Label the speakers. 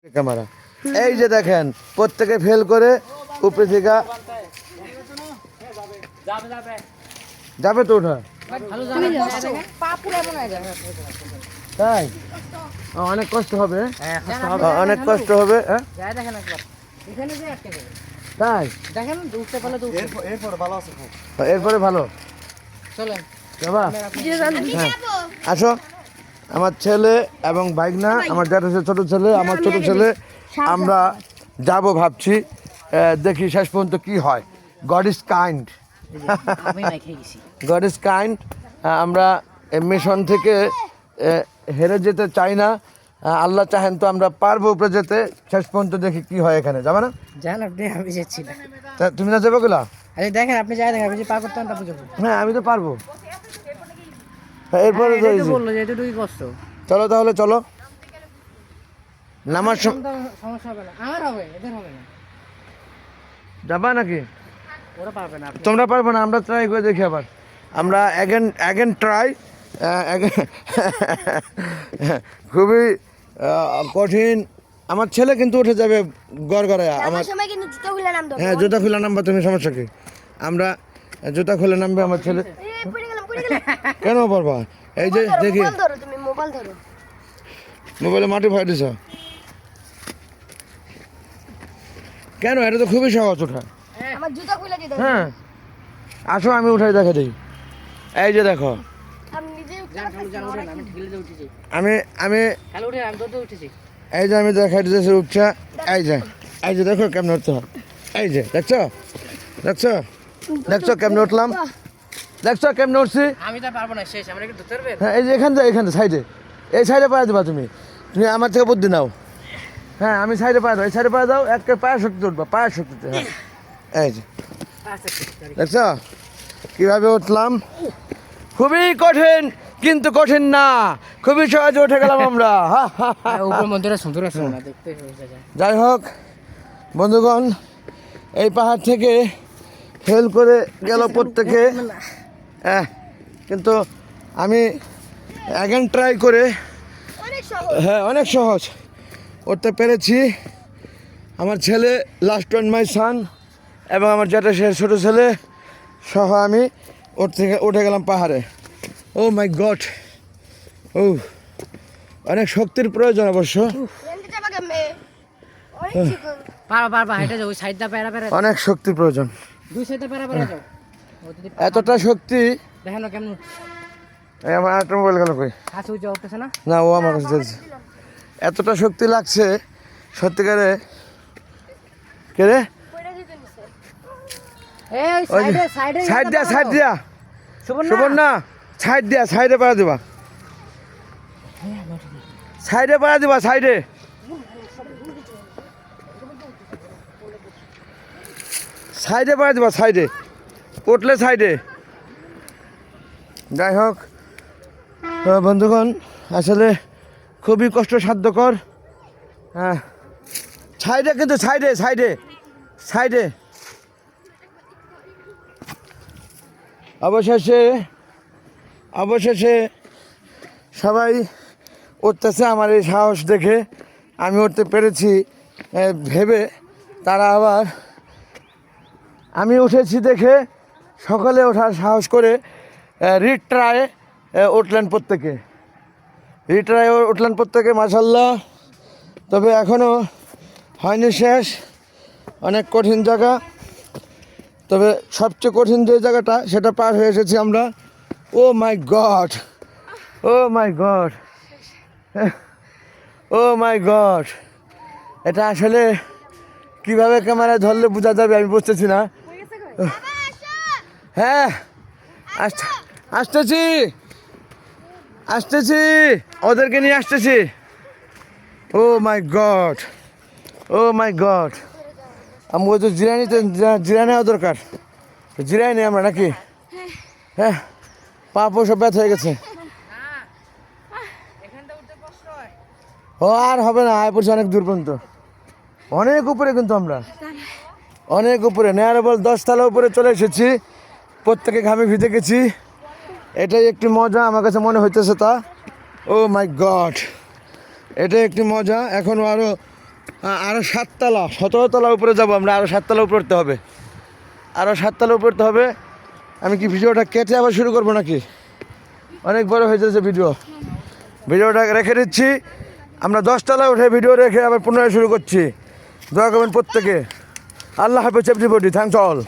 Speaker 1: Camera এই যে দেখেন প্রত্যেকে ফেল করে উপরে থেকে যাবে তো ওঠা তাই অনেক কষ্ট হবে অনেক কষ্ট হবে তাই এরপরে ভালো যাবা হ্যাঁ আসো আমার ছেলে এবং ভাইগনা আমার জ্যাঠা ছোট ছেলে আমার ছোট ছেলে আমরা যাব ভাবছি দেখি শেষ পর্যন্ত কি হয় god is kind god is kind আমরা মিশন থেকে হেরে যেতে চাই না আল্লাহ চাহেন তো আমরা পারবো উপরে যেতে শেষ পর্যন্ত দেখি কি হয় এখানে যাবে না
Speaker 2: জান আপনি আমি যাচ্ছি না
Speaker 1: তুমি না যাবে গুলা
Speaker 2: আরে দেখেন আপনি যাই দেখেন আপনি যে পার করতে পারেন তারপর যাবো
Speaker 1: হ্যাঁ আমি তো পারবো এরপরে
Speaker 2: বললো যে এতটুকুই কষ্ট
Speaker 1: চলো তাহলে চলো নামার
Speaker 2: সমস্যা হবে না আমার হবে এদের হবে না
Speaker 1: যাবা নাকি
Speaker 2: ওরা পারবে না
Speaker 1: তোমরা পারবে না আমরা ট্রাই করে দেখি আবার আমরা অ্যাগেন ট্রাই খুবই কঠিন আমার ছেলে কিন্তু উঠে যাবে গড়গড়ায় আমার হ্যাঁ জুতা খুলে নামবা তুমি সমস্যা কি আমরা জুতা খুলে নামবে আমার ছেলে কেন পারবা এই যে দেখি মোবাইলে মাটি ফাই দিছ কেন এটা তো খুবই সহজ ওঠা হ্যাঁ আসো আমি উঠাই দেখা দিই এই যে দেখো আমি আমি এই যে আমি দেখাই দিতেছি উঠছা এই যে দেখো কেমন উঠতে হয় এই যে দেখছো দেখছো দেখছো কেমন উঠলাম দেখছো কেমন উঠছি
Speaker 2: আমি তো পারবো না শেষ আমরা একটু ধরতে পারবে
Speaker 1: হ্যাঁ এই যে এখানে সাইডে এই সাইডে পায়ে দেবা তুমি আমার থেকে বুদ্ধি নাও হ্যাঁ আমি সাইডে পায়ে দাও এই সাইডে পায়ে দাও একটা পায়ে শক্তি উঠবা পায়ে শক্তিতে হ্যাঁ এই যে দেখছো কীভাবে উঠলাম খুবই কঠিন কিন্তু কঠিন না খুবই সহজে উঠে গেলাম আমরা
Speaker 2: উপর মন্দিরটা সুন্দর আছে না দেখতে
Speaker 1: যাই হোক বন্ধুগণ এই পাহাড় থেকে ফেল করে গেল প্রত্যেকে কিন্তু আমি অ্যাগেন ট্রাই করে হ্যাঁ অনেক সহজ উঠতে পেরেছি আমার ছেলে লাস্ট ওয়ান মাই সান এবং আমার যেটা সে ছোটো ছেলে সহ আমি উঠে গেলাম পাহাড়ে ও মাই গড ও অনেক শক্তির প্রয়োজন অবশ্য অনেক শক্তির প্রয়োজন এতটা শক্তি আমার আরেকটা মোবাইল গেল কই না ও আমার কাছে এতটা শক্তি লাগছে সত্যিকারে কে রে সাইড দিয়া সুবর্ণা সাইডে পাড়া দিবা সাইডে উঠলে সাইডে যাই হোক বন্ধুগণ আসলে খুবই কষ্টসাধ্যকর হ্যাঁ সাইডে কিন্তু সাইডে অবশেষে সবাই উঠতেছে আমার এই সাহস দেখে আমি উঠতে পেরেছি ভেবে তারা আবার আমি উঠেছি দেখে সকালে ওঠার সাহস করে রিট্রায়ে উঠলেন প্রত্যেকে মাশাআল্লাহ তবে এখনও হয়নি শেষ অনেক কঠিন জায়গা তবে সবচেয়ে কঠিন যে জায়গাটা সেটা পার হয়ে এসেছি আমরা ও মাই গড এটা আসলে কিভাবে ক্যামেরায় ধরলে বোঝা যাবে আমি বুঝতেছি না হ্যাঁ আসতেছি ওদেরকে নিয়ে আসতেছি ও মাই গড আমি ওই তো জিরা নেওয়া দরকার জিরাই নেই আমরা নাকি হ্যাঁ পাপও সব ব্যথা হয়ে গেছে ও আর হবে না আয় পড়ছে অনেক দূর পর্যন্ত অনেক উপরে কিন্তু আমরা অনেক উপরে নেয়ার বল 10 তলা উপরে চলে এসেছি প্রত্যেকে ঘামে ভিজে গেছি এটাই একটি মজা আমার কাছে মনে হইতেছে তা ও মাই গড এটাই একটি মজা এখনও আরও আরও 7 তলা 17 তলা উপরে যাব আমরা, আরও 7 তলা উপরে উঠতে হবে, আরও 7 তলা উপরে উঠতে হবে। আমি কি ভিডিওটা কেটে আবার শুরু করবো নাকি? অনেক বড় হয়ে যাচ্ছে ভিডিওটা রেখে দিচ্ছি। আমরা 10 তলা উঠে ভিডিও রেখে আবার পুনরায় শুরু করছি। দোয়া করবেন প্রত্যেকে। আল্লাহ হাফেজ এভরিবডি, থ্যাংকস অল।